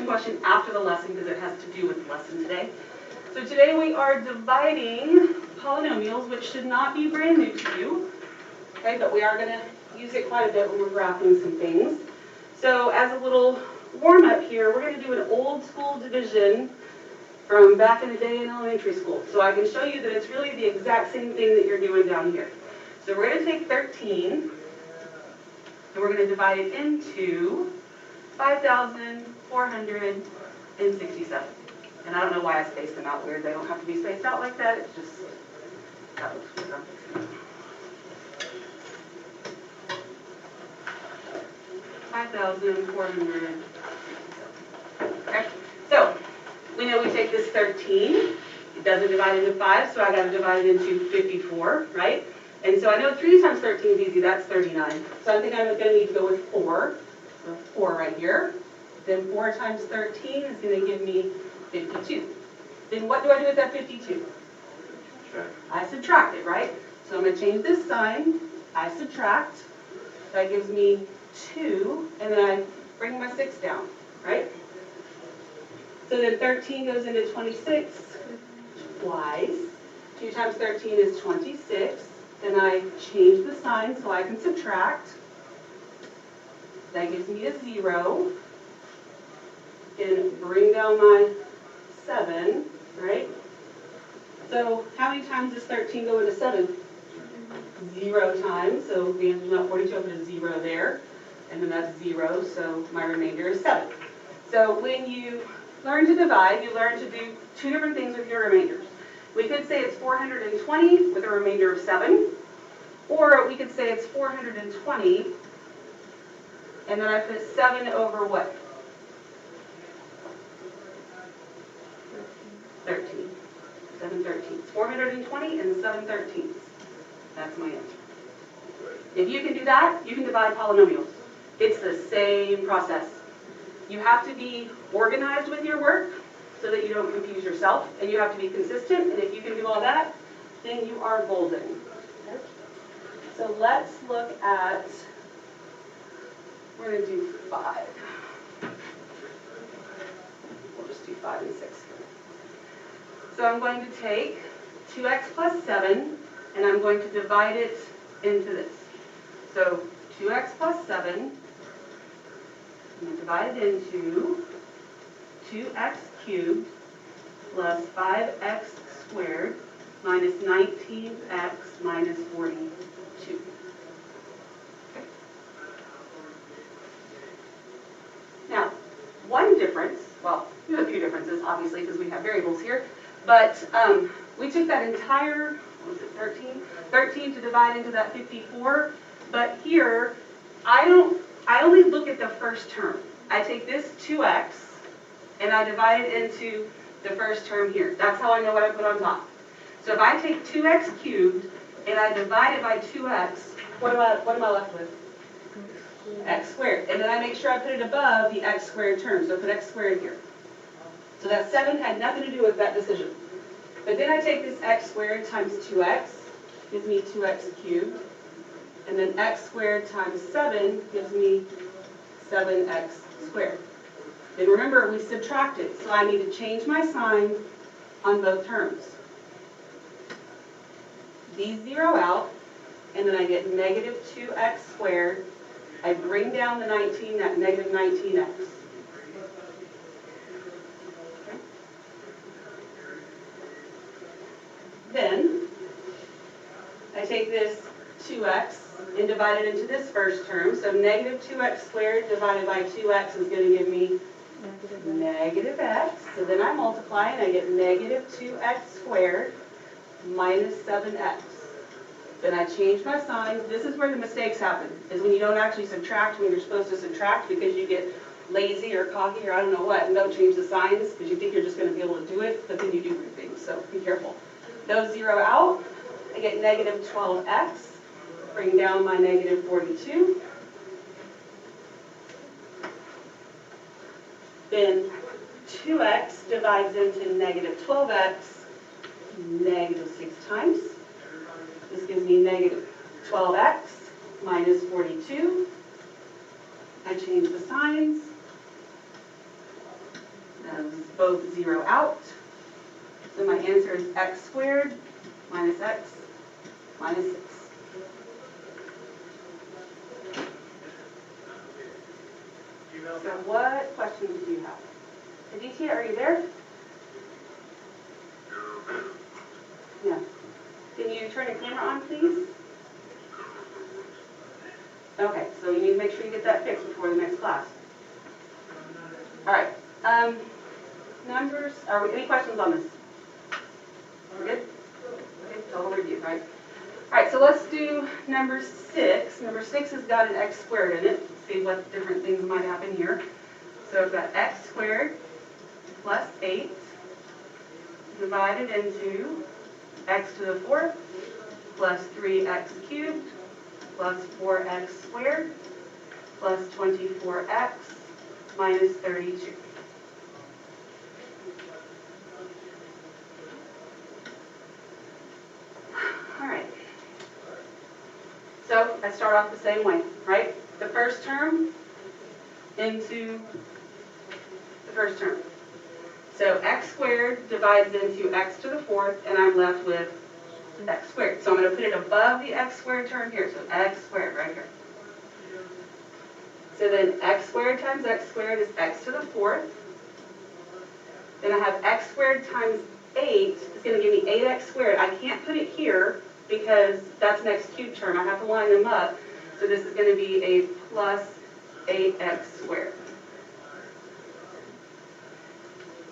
question after the lesson because it has to do with the lesson today. So today we are dividing polynomials, which should not be brand new to you, okay, but we are going to use it quite a bit when we're graphing some things. So as a little warm-up here, we're going to do an old school division from back in the day in elementary school. So I can show you that it's really the exact same thing that you're doing down here. So we're going to take 13, and we're going to divide it into 5,467. And I don't know why I spaced them out weird. They don't have to be spaced out like that. It's just, that looks weird. 5,467. Okay, so we know we take this 13. It doesn't divide into 5, so I got to divide it into 54, right? And so I know 3 times 13 is easy. That's 39. So I think I'm going to need to go with 4. So 4 right here. Then 4 times 13 is going to give me 52. Then what do I do with that 52? I subtract it, right? So I'm going to change this sign. I subtract. That gives me 2, and then I bring my 6 down, right? So then 13 goes into 26 twice. 2 times 13 is 26. Then I change the sign so I can subtract. That gives me a 0. And bring down my 7, right? So how many times does 13 go into 7? 0 times. So the answer is not 42. I put a 0 there. And then that's 0. So my remainder is 7. So when you learn to divide, you learn to do 2 different things with your remainders. We could say it's 420 with a remainder of 7. Or we could say it's 420 and then I put 7 over what? 13. 7 13. 420 and 7 13. That's my answer. If you can do that, you can divide polynomials. It's the same process. You have to be organized with your work so that you don't confuse yourself, and you have to be consistent, and if you can do all that, then you are golden. Okay? So let's look at, we're going to do 5. We'll just do 5 and 6. So I'm going to take 2x plus 7, and I'm going to divide it into this. So 2x plus 7, I'm going to divide it into 2x cubed plus 5x squared minus 19x minus 42. Okay. Now, one difference, well, we have a few differences, obviously, because we have variables here, but we took that entire, what was it, 13? 13 to divide into that 54, but here, I only look at the first term. I take this 2x, and I divide it into the first term here. That's how I know what I put on top. So if I take 2x cubed, and I divide it by 2x, what am I left with? X squared. And then I make sure I put it above the x squared term, so I put x squared here. So that 7 had nothing to do with that decision. But then I take this x squared times 2x, gives me 2x cubed. And then x squared times 7 gives me 7x squared. Then remember, we subtracted, so I need to change my sign on both terms. These zero out, and then I get negative 2x squared. I bring down the 19, that negative 19x. Okay. Then I take this 2x and divide it into this first term. So negative 2x squared divided by 2x is going to give me negative x. So then I multiply and I get negative 2x squared minus 7x. Then I change my sign. This is where the mistakes happen, is when you don't actually subtract when you're supposed to subtract because you get lazy or cocky or I don't know what, and don't change the signs because you think you're just going to be able to do it, but then you do weird things, so be careful. Those zero out, I get negative 12x. Bring down my negative 42. Then 2x divides into negative 12x, negative 6 times. This gives me negative 12x minus 42. I change the signs. both zero out. So my answer is x squared minus x minus 6. So what questions do you have? Aditya, are you there? Yeah. Can you turn your camera on, please? Okay, so you need to make sure you get that fixed before the next class. All right. Numbers, any questions on this? We're good? Okay, total review, right? All right, so let's do number 6. Number 6 has got an x squared in it. Let's see what different things might happen here. So I've got x squared plus 8 divided into x to the 4th plus 3x cubed plus 4x squared plus 24x minus 32. All right. So I start off the same way, right? The first term into the first term. So x squared divides into x to the 4th, and I'm left with x squared. So I'm going to put it above the x squared term here. So x squared right here. So then x squared times x squared is x to the 4th. Then I have x squared times 8 is going to give me 8x squared. I can't put it here because that's an x cubed term. I have to line them up. So this is going to be a plus 8x squared.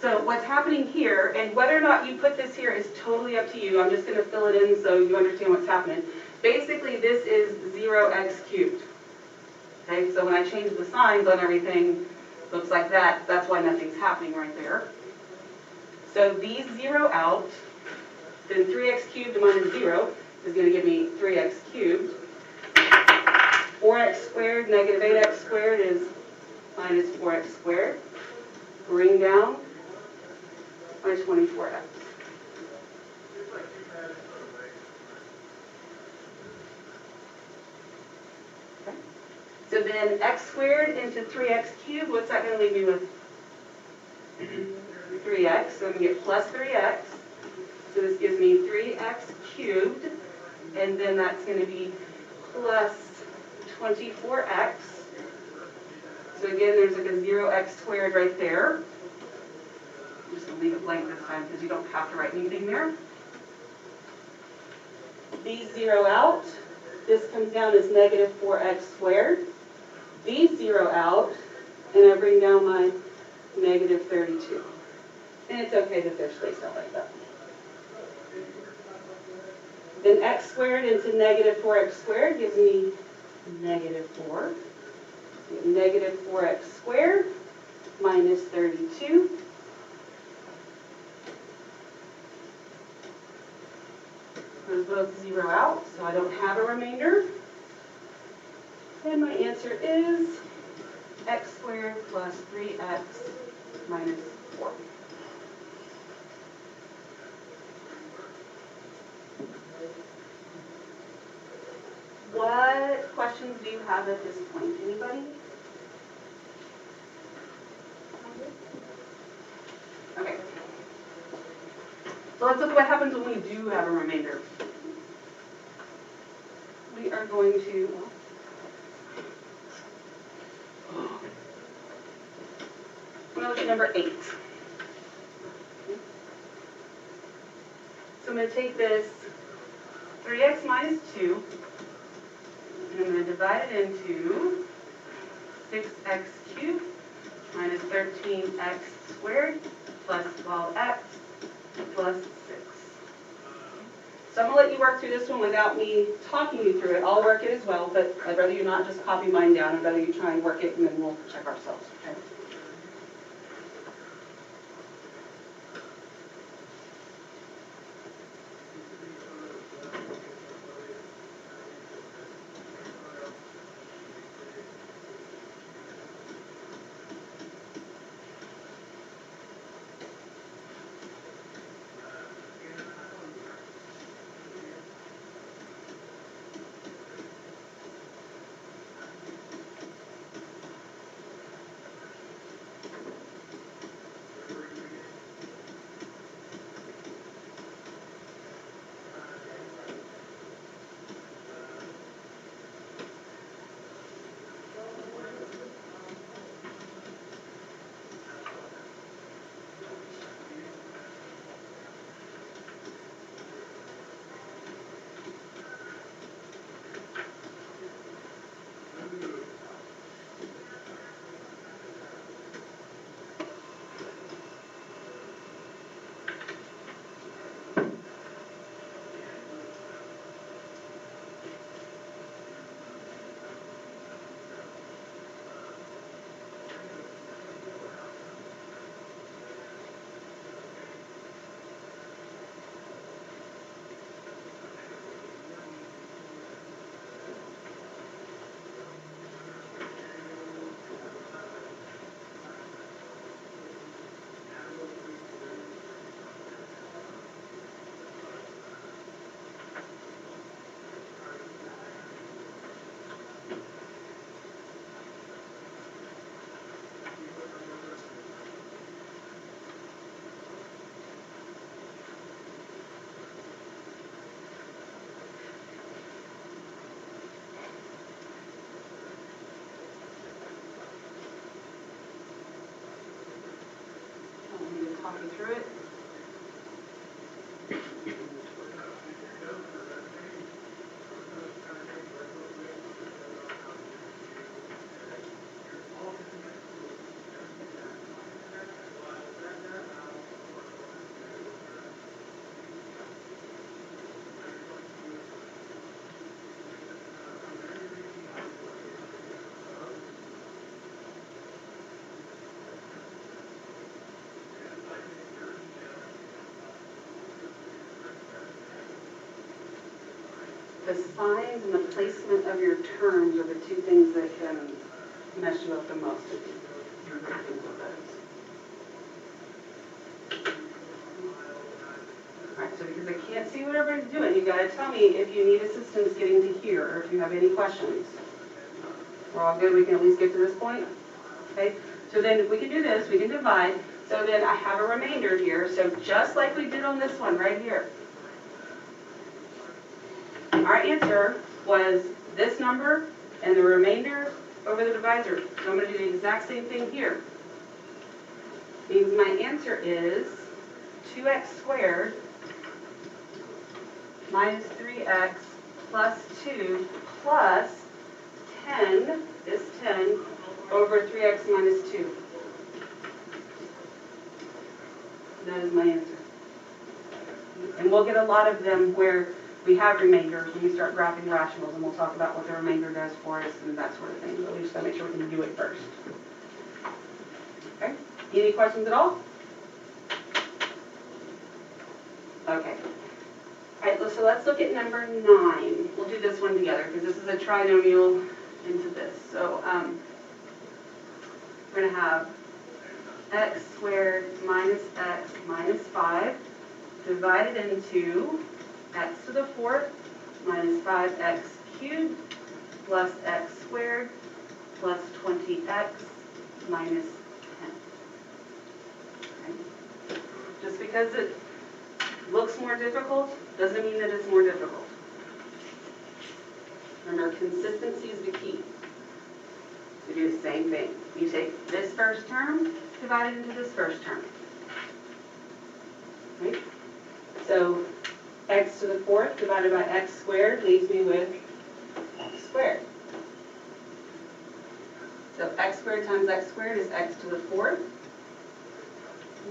So what's happening here, and whether or not you put this here is totally up to you. I'm just going to fill it in so you understand what's happening. Basically, this is 0x cubed. Okay, so when I change the signs on everything, looks like that. That's why nothing's happening right there. So these zero out. Then 3x cubed minus 0 is going to give me 3x cubed. 4x squared negative 8x squared is minus 4x squared. Bring down my 24x. Okay. So then x squared into 3x cubed, what's that going to leave me with? 3x. So I'm going to get plus 3x. So this gives me 3x cubed. And then that's going to be plus 24x. So again, there's like a 0x squared right there. I'm just going to leave it blank this time because you don't have to write anything there. These zero out. This comes down as negative 4x squared. These zero out, and I bring down my negative 32. And it's okay that they're spaced out like that. Then x squared into negative 4x squared gives me negative 4. Negative 4x squared minus 32. Those both zero out, so I don't have a remainder. And my answer is x squared plus 3x minus 4. What questions do you have at this point? Anybody? Okay. So let's look at what happens when we do have a remainder. We are going to look at number 8. So I'm going to take this 3x minus 2, and I'm going to divide it into 6x cubed minus 13x squared plus 12x plus 6. So I'm going to let you work through this one without me talking you through it. I'll work it as well, but I'd rather you not just copy mine down. I'd rather you try and work it, and then we'll check ourselves. Okay? talk you through it. The signs and the placement of your terms are the two things that can mess you up the most. If you think of those. All right, so because I can't see what everybody's doing, you gotta tell me if you need assistance getting to here, or if you have any questions. We're all good, we can at least get to this point? Okay, so then we can do this, we can divide. So then I have a remainder here, so just like we did on this one right here. Our answer was this number and the remainder over the divisor. So I'm going to do the exact same thing here. Means my answer is 2x squared minus 3x plus 2 plus 10, this 10, over 3x minus 2. That is my answer. And we'll get a lot of them where we have remainders when we start graphing rationals, and we'll talk about what the remainder does for us and that sort of thing. But we just got to make sure we can do it first. Okay? Any questions at all? Okay. All right, so let's look at number 9. We'll do this one together because this is a trinomial into this. So we're going to have x squared minus x minus 5 divided into x to the 4th minus 5x cubed plus x squared plus 20x minus 10. Okay. Just because it looks more difficult doesn't mean that it's more difficult. Remember, consistency is the key. We do the same thing. You take this first term, divide it into this first term. Right? So x to the 4th divided by x squared leaves me with x squared. So x squared times x squared is x to the 4th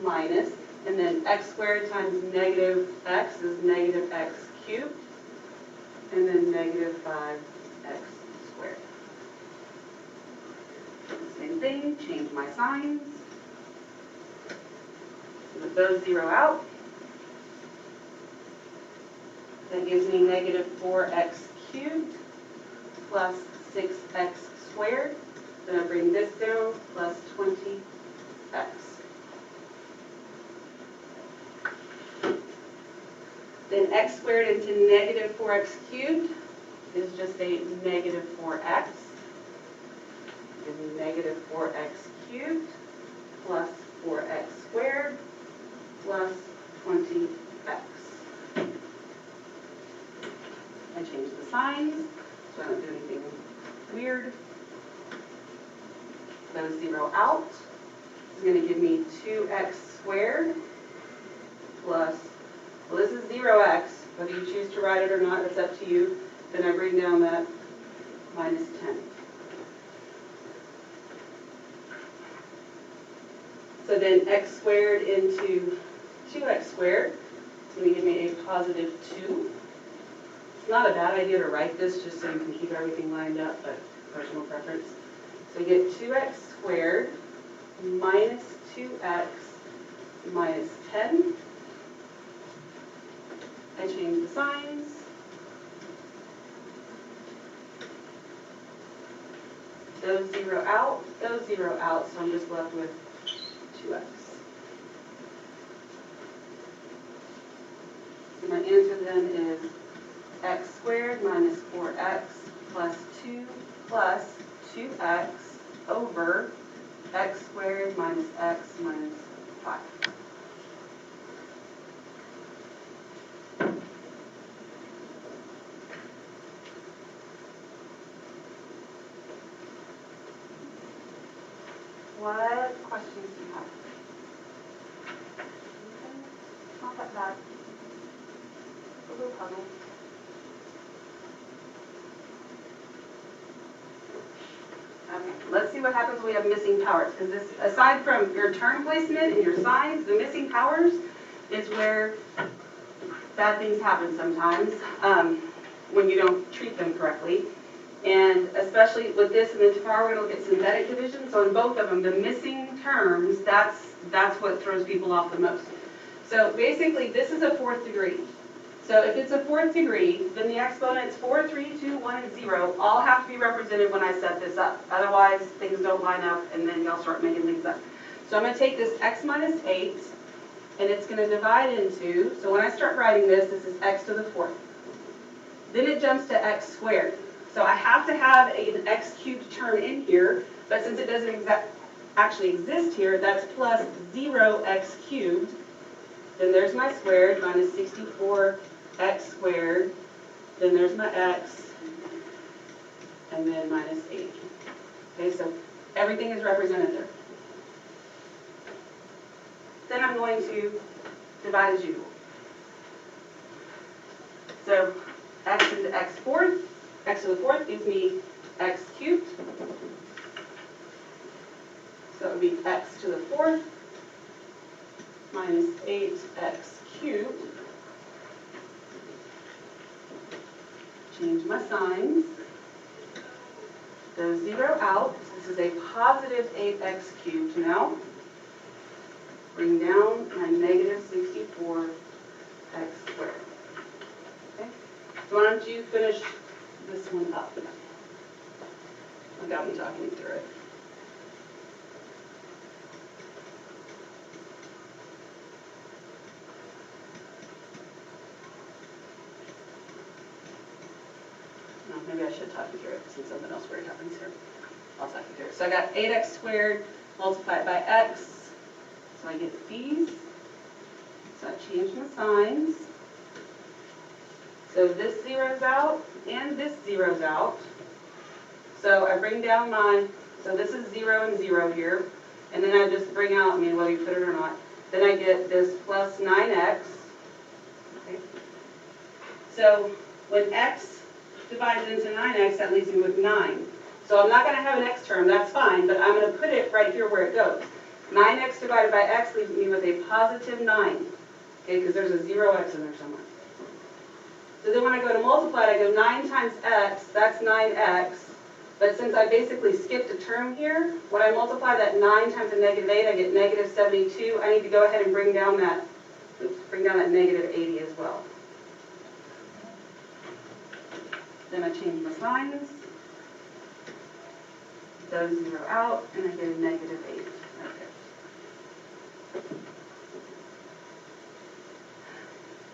minus, and then x squared times negative x is negative x cubed, and then negative 5x squared. Same thing, change my signs. So with those zero out. That gives me negative 4x cubed plus 6x squared. Then I bring this down, plus 20x. Then x squared into negative 4x cubed is just a negative 4x. Gives me negative 4x cubed plus 4x squared plus 20x. I change the signs, so I don't do anything weird. Those zero out. It's going to give me 2x squared plus, well, this is 0x. Whether you choose to write it or not, it's up to you. Then I bring down that minus 10. So then x squared into 2x squared is going to give me a positive 2. It's not a bad idea to write this just so you can keep everything lined up, but personal preference. So you get 2x squared minus 2x minus 10. I change the signs. Those zero out, so I'm just left with 2x. So my answer then is x squared minus 4x plus 2 plus 2x over x squared minus x minus 5. What questions do you have? Not that bad. A little puzzle. Okay, let's see what happens when we have missing powers, because this, aside from your term placement and your signs, the missing powers is where bad things happen sometimes when you don't treat them correctly. And especially with this and then tomorrow we're going to look at synthetic division. So in both of them, the missing terms, that's what throws people off the most. So basically this is a fourth degree. So if it's a fourth degree, then the exponents 4, 3, 2, 1, and 0 all have to be represented when I set this up. Otherwise, things don't line up, and then y'all start making things up. So I'm going to take this x minus 8, and it's going to divide into, so when I start writing this, this is x to the 4th. Then it jumps to x squared. So I have to have an x cubed term in here, but since it doesn't actually exist here, that's plus 0x cubed. Then there's my squared, minus 64x squared. Then there's my x, and then minus 8. Okay, so everything is represented there. Then I'm going to divide as usual. So x into x fourth. X to the 4th gives me x cubed. So it would be x to the 4th minus 8x cubed. Change my signs. Those 0 out. This is a positive 8x cubed now. Bring down my negative 64x squared. Okay? So why don't you finish this one up without me talking you through it. No, maybe I should talk you through it since something else weird happens here. I'll talk you through it. So I got 8x squared multiplied by x. So I get these. So I change my signs. So this zeroes out and this zeroes out. So I bring down so this is 0 and 0 here. And then I just bring out, whether you put it or not, then I get this plus 9x. Okay. So when x divides into 9x, that leaves me with 9. So I'm not going to have an x term, that's fine, but I'm going to put it right here where it goes. 9x divided by x leaves me with a positive 9. Okay, because there's a 0x in there somewhere. So then when I go to multiply it, I go 9 times x, that's 9x. But since I basically skipped a term here, when I multiply that 9 times a negative 8, I get negative 72. I need to go ahead and bring down that negative 80 as well. Then I change my signs. Those 0 out, and I get a negative 8. Okay.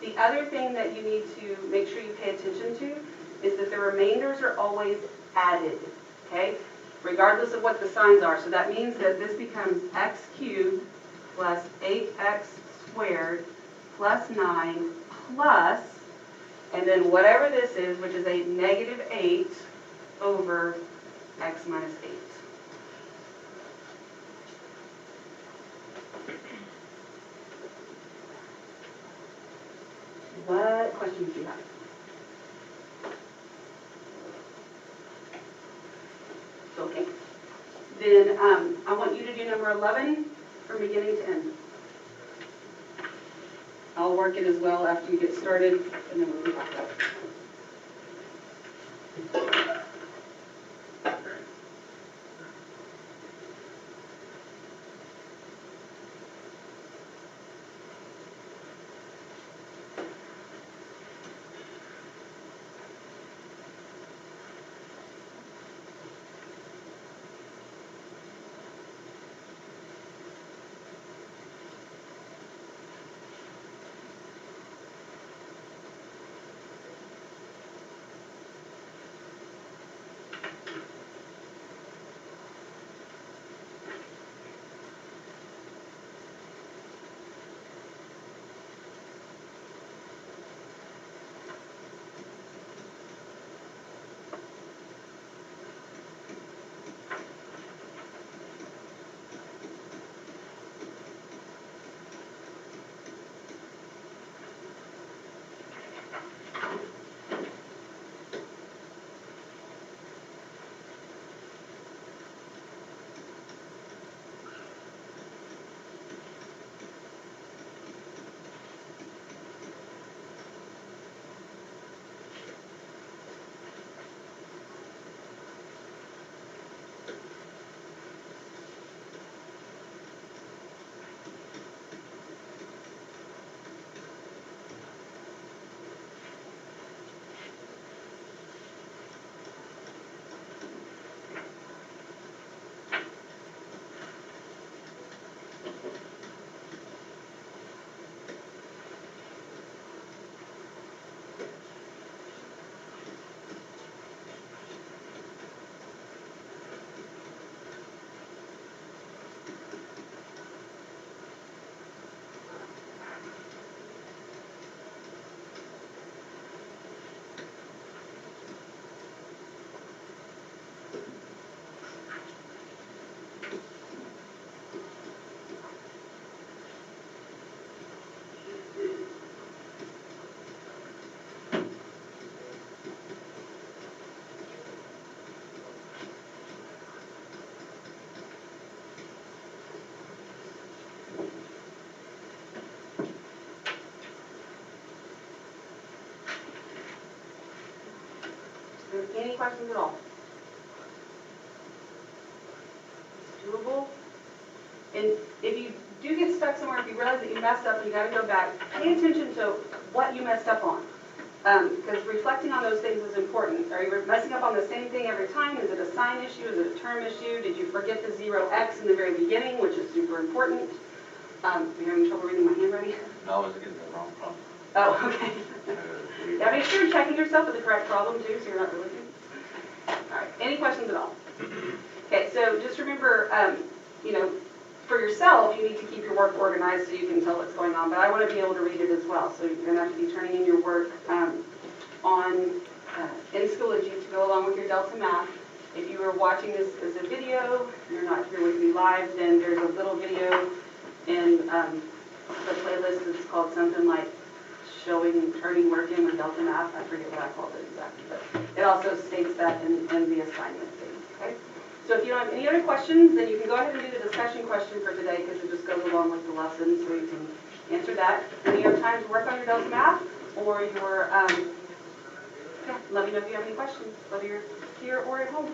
The other thing that you need to make sure you pay attention to is that the remainders are always added, okay? Regardless of what the signs are. So that means that this becomes x cubed plus 8x squared plus 9 plus, and then whatever this is, which is a negative 8 over x minus 8. What questions do you have? Okay. Then I want you to do number 11 from beginning to end. I'll work it as well after you get started, and then we'll talk about it. Any questions at all? It's doable. And if you do get stuck somewhere, if you realize that you messed up and you got to go back, pay attention to what you messed up on. Because reflecting on those things is important. Are you messing up on the same thing every time? Is it a sign issue? Is it a term issue? Did you forget the 0x in the very beginning, which is super important? Are you having trouble reading my handwriting? No, I was getting the wrong problem. Oh, okay. Yeah, make sure you're checking yourself with the correct problem too, so you're not looking. All right, any questions at all? Okay, so just remember, for yourself, you need to keep your work organized so you can tell what's going on, but I want to be able to read it as well. So you're going to have to be turning in your work in Schoology to go along with your Delta Math. If you are watching this as a video, you're not here with me live, then there's a little video in the playlist that's called something like turning work in with Delta Math. I forget what I called it exactly, but it also states that in the assignment thing. Okay? So if you don't have any other questions, then you can go ahead and do the discussion question for today because it just goes along with the lesson, so you can answer that. When you have time to work on your Delta Math or your, let me know if you have any questions, whether you're here or at home.